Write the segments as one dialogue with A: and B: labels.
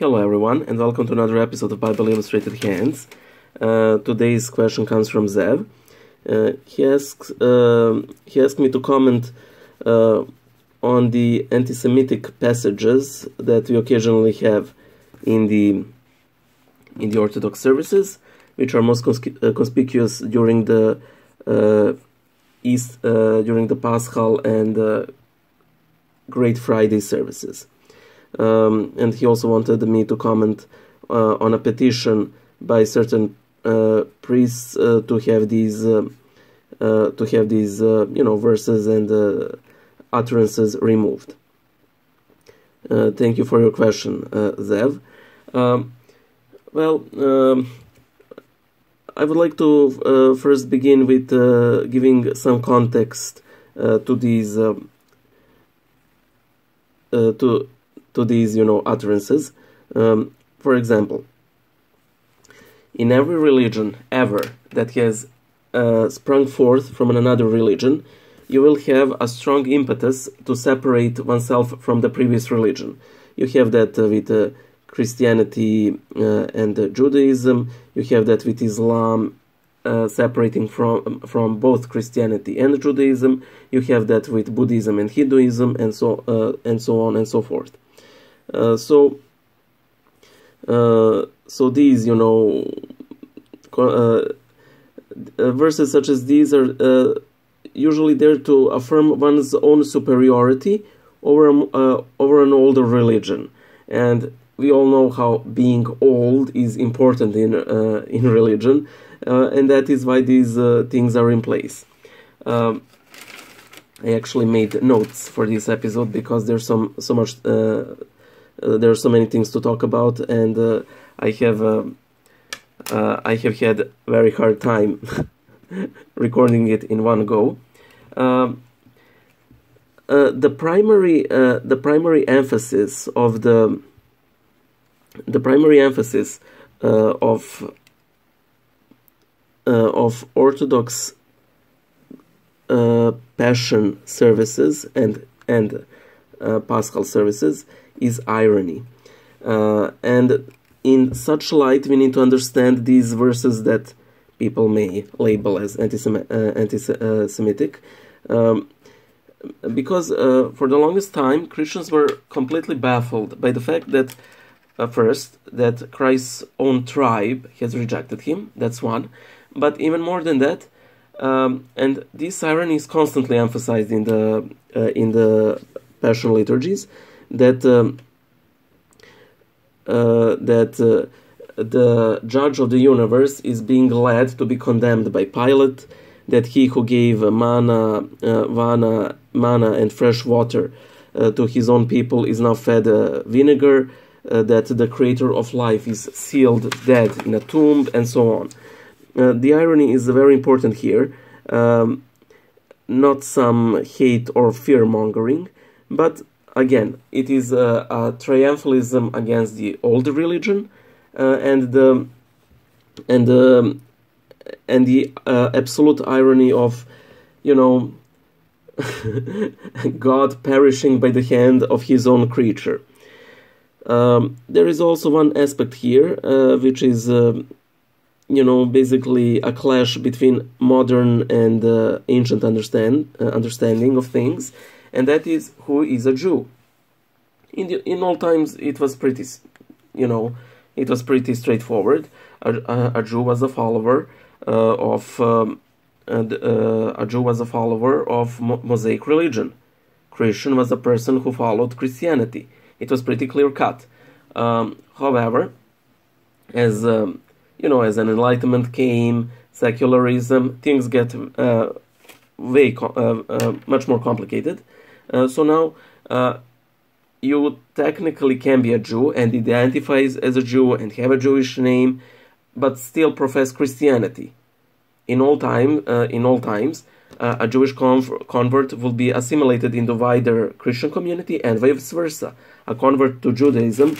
A: Hello everyone, and welcome to another episode of Bible Illustrated Hands. Today's question comes from Zev. He asked me to comment on the anti-Semitic passages that we occasionally have in the Orthodox services, which are most conspicuous during the during the Paschal and Great Friday services. And he also wanted me to comment on a petition by certain priests to have these verses and utterances removed. Thank you for your question, Zev. I would like to first begin with giving some context to these utterances. For example, in every religion ever that has sprung forth from another religion, you will have a strong impetus to separate oneself from the previous religion. You have that with Christianity and Judaism. You have that with Islam, separating from both Christianity and Judaism. You have that with Buddhism and Hinduism, and so on and so forth. So these, verses such as these are usually there to affirm one's own superiority over an older religion, and we all know how being old is important in religion, and that is why these things are in place. I actually made notes for this episode because there's there are so many things to talk about, and I have had a very hard time recording it in one go. The primary emphasis of Orthodox Passion services and Paschal services is irony, and in such light we need to understand these verses that people may label as anti-Semitic, because for the longest time Christians were completely baffled by the fact that first, that Christ's own tribe has rejected him. That's one. But even more than that, and this irony is constantly emphasized in the Passion liturgies, that the judge of the universe is being led to be condemned by Pilate, that he who gave manna and fresh water to his own people is now fed vinegar, that the creator of life is sealed dead in a tomb, and so on. The irony is very important here, not some hate or fear-mongering, but again, it is a triumphalism against the old religion, and the absolute irony of, God perishing by the hand of his own creature. There is also one aspect here, which is, basically a clash between modern and ancient understanding of things, and that is who is a Jew. In all times, it was pretty, straightforward. A Jew was a follower of Mosaic religion. Christian was a person who followed Christianity. It was pretty clear cut. However, as an enlightenment came, secularism, things get much more complicated. So now you technically can be a Jew and identify as a Jew and have a Jewish name, but still profess Christianity. In all times, a Jewish convert will be assimilated in the wider Christian community, and vice versa. A convert to Judaism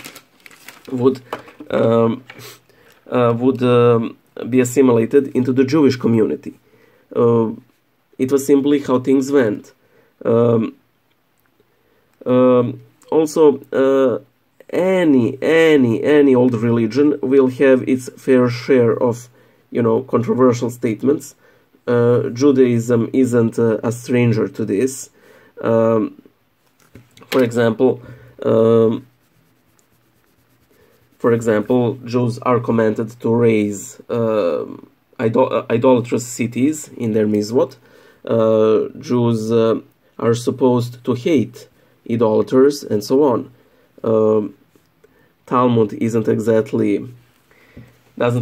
A: would be assimilated into the Jewish community. It was simply how things went. Also, any old religion will have its fair share of, controversial statements. Judaism isn't a stranger to this. For example, Jews are commanded to raise idolatrous cities in their mitzvot. Jews are supposed to hate idolaters, and so on. Talmud doesn't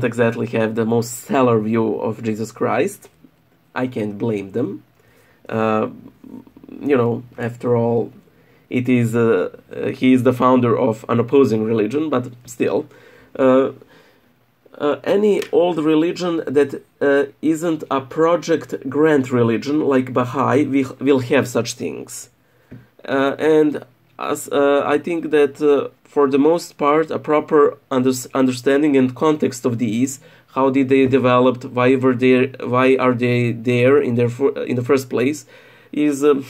A: exactly have the most stellar view of Jesus Christ. I can't blame them. After all, it is he is the founder of an opposing religion, but still, any old religion that isn't a project grant religion like Baha'i will have such things. And I think that for the most part, a proper understanding and context of these, how did they develop, why are they there in the first place, is a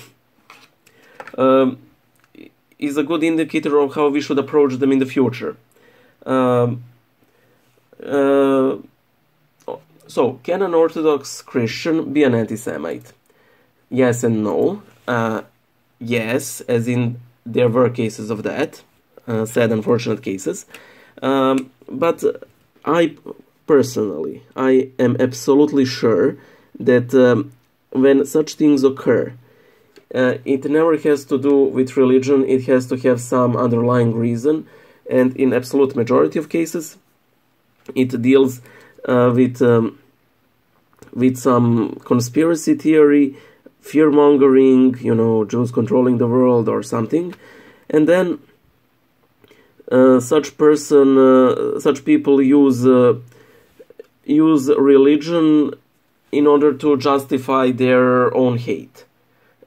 A: good indicator of how we should approach them in the future. So, can an Orthodox Christian be an anti-Semite? Yes and no. Yes, as in there were cases of that, sad unfortunate cases. But I personally, I am absolutely sure that when such things occur, it never has to do with religion, it has to have some underlying reason, and in absolute majority of cases, it deals with some conspiracy theory, fear-mongering, Jews controlling the world or something, and then such people use religion in order to justify their own hate.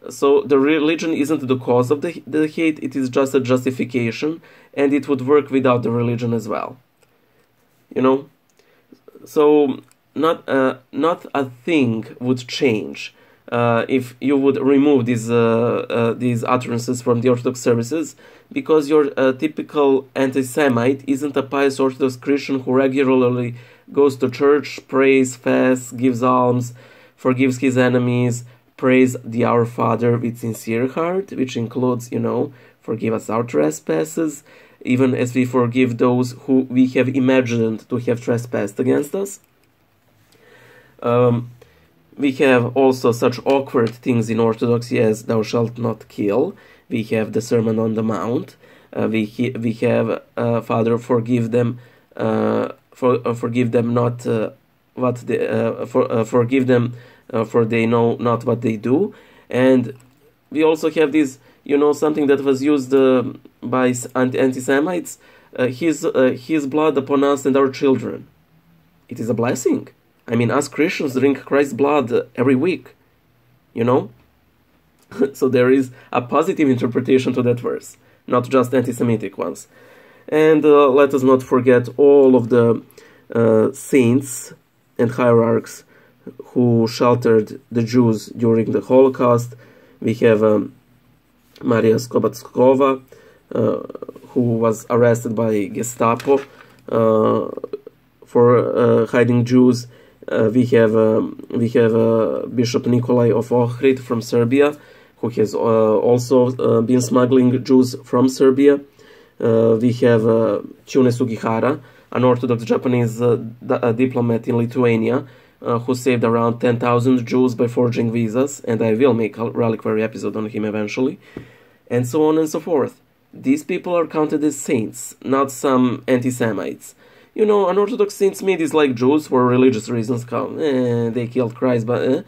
A: So the religion isn't the cause of the hate, it is just a justification, and it would work without the religion as well. So not a thing would change if you would remove these utterances from the Orthodox services, because your typical anti-Semite isn't a pious Orthodox Christian who regularly goes to church, prays, fasts, gives alms, forgives his enemies, prays the Our Father with sincere heart, which includes, forgive us our trespasses, even as we forgive those who we have imagined to have trespassed against us. We have also such awkward things in Orthodoxy as thou shalt not kill. We have the Sermon on the Mount. We have Father, forgive them, forgive them not forgive them, for they know not what they do. And we also have this, something that was used by anti-Semites, his blood upon us and our children. It is a blessing. I mean, us Christians drink Christ's blood every week, So there is a positive interpretation to that verse, not just anti-Semitic ones. And let us not forget all of the saints and hierarchs who sheltered the Jews during the Holocaust. We have Maria Skobatskova, who was arrested by Gestapo for hiding Jews. We have Bishop Nikolai of Ohrid from Serbia, who has also been smuggling Jews from Serbia. We have Tune Sugihara, an Orthodox Japanese diplomat in Lithuania, who saved around 10,000 Jews by forging visas, and I will make a reliquary episode on him eventually, and so on and so forth. These people are counted as saints, not some anti-Semites. An Orthodox saint's meat is like Jews for religious reasons. They killed Christ, but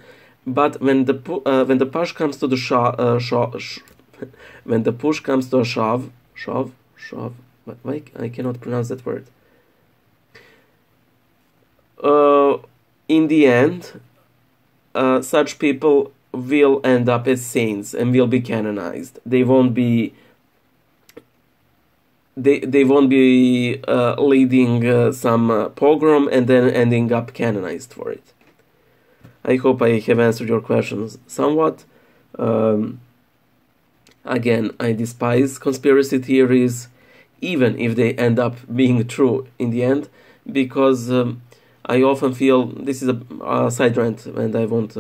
A: when the push comes to the when the push comes to a shove, why I cannot pronounce that word. In the end, such people will end up as saints and will be canonized. They won't be. They won't be leading some pogrom and then ending up canonized for it. I hope I have answered your questions somewhat. Again, I despise conspiracy theories. even if they end up being true in the end, because I often feel, this is a side rant and I won't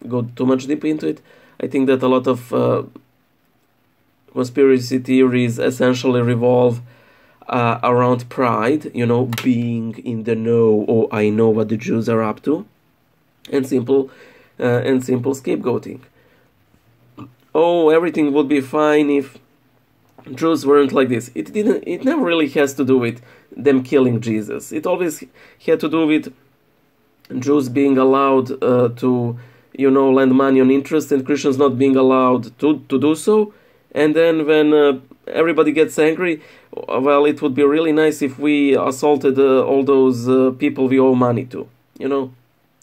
A: go too much deep into it. I think that a lot of conspiracy theories essentially revolve around pride, being in the know, or I know what the Jews are up to, and simple scapegoating. Oh, everything would be fine if Jews weren't like this. It never really has to do with them killing Jesus. It always had to do with Jews being allowed to, lend money on interest, and Christians not being allowed to do so. And then when everybody gets angry, well, it would be really nice if we assaulted all those people we owe money to,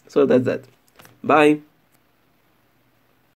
A: So that's that. Bye.